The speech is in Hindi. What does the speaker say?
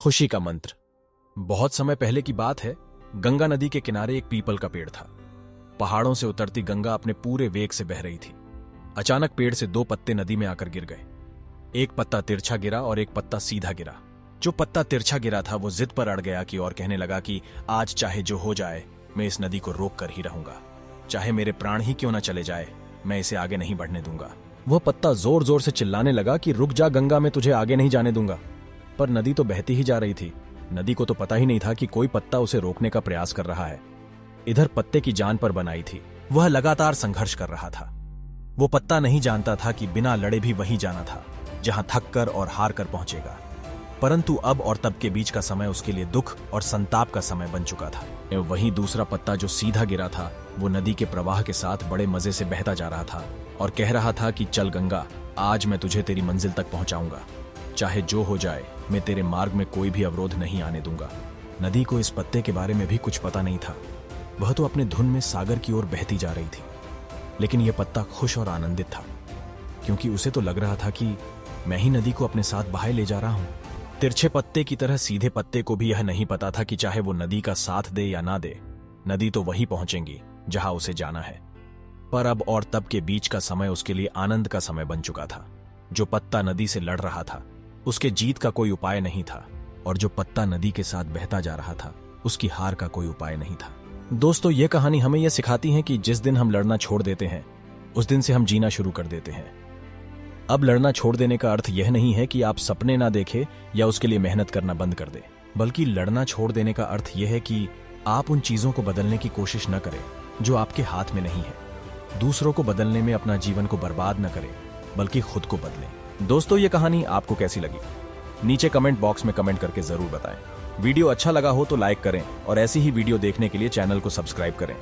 खुशी का मंत्र। बहुत समय पहले की बात है। गंगा नदी के किनारे एक पीपल का पेड़ था। पहाड़ों से उतरती गंगा अपने पूरे वेग से बह रही थी। अचानक पेड़ से दो पत्ते नदी में आकर गिर गए। एक पत्ता तिरछा गिरा और एक पत्ता सीधा गिरा। जो पत्ता तिरछा गिरा था वो जिद पर अड़ गया कि और कहने लगा कि आज चाहे जो हो जाए मैं इस नदी को रोक कर ही रहूंगा। चाहे मेरे प्राण ही क्यों न चले जाए, मैं इसे आगे नहीं बढ़ने दूंगा। वह पत्ता जोर जोर से चिल्लाने लगा कि रुक जा गंगा, मैं तुझे आगे नहीं जाने दूंगा। पर नदी तो बहती ही जा रही थी। नदी को तो पता ही नहीं था कि कोई पत्ता उसे रोकने का प्रयास कर रहा है। इधर पत्ते की जान पर बनाई थी। वह लगातार संघर्ष कर रहा था। वो पत्ता नहीं जानता था कि बिना लड़े भी वहीं जाना था जहां थक कर और हार कर पहुंचेगा। परंतु अब और तब के बीच का समय उसके लिए दुख और संताप का समय बन चुका था। वहीं दूसरा पत्ता जो सीधा गिरा था वो नदी के प्रवाह के साथ बड़े मजे से बहता जा रहा था और कह रहा था कि चल गंगा, आज मैं तुझे तेरी मंजिल तक पहुंचाऊंगा। चाहे जो हो जाए मैं तेरे मार्ग में कोई भी अवरोध नहीं आने दूंगा। नदी को इस पत्ते के बारे में भी कुछ पता नहीं था। वह तो अपने धुन में सागर की ओर बहती जा रही थी। लेकिन यह पत्ता खुश और आनंदित था, क्योंकि उसे तो लग रहा था कि मैं ही नदी को अपने साथ बहाए ले जा रहा हूं। तिरछे पत्ते की तरह सीधे पत्ते को भी यह नहीं पता था कि चाहे वो नदी का साथ दे या ना दे, नदी तो वहीं पहुंचेंगी जहां उसे जाना है। पर अब और तब के बीच का समय उसके लिए आनंद का समय बन चुका था। जो पत्ता नदी से लड़ रहा था उसके जीत का कोई उपाय नहीं था, और जो पत्ता नदी के साथ बहता जा रहा था उसकी हार का कोई उपाय नहीं था। दोस्तों, ये कहानी हमें यह सिखाती है कि जिस दिन हम लड़ना छोड़ देते हैं उस दिन से हम जीना शुरू कर देते हैं। अब लड़ना छोड़ देने का अर्थ यह नहीं है कि आप सपने ना देखें या उसके लिए मेहनत करना बंद कर दें, बल्कि लड़ना छोड़ देने का अर्थ यह है कि आप उन चीजों को बदलने की कोशिश न करें जो आपके हाथ में नहीं है। दूसरों को बदलने में अपना जीवन को बर्बाद न करें, बल्कि खुद को बदलें। दोस्तों, ये कहानी आपको कैसी लगी नीचे कमेंट बॉक्स में कमेंट करके जरूर बताएं। वीडियो अच्छा लगा हो तो लाइक करें और ऐसी ही वीडियो देखने के लिए चैनल को सब्सक्राइब करें।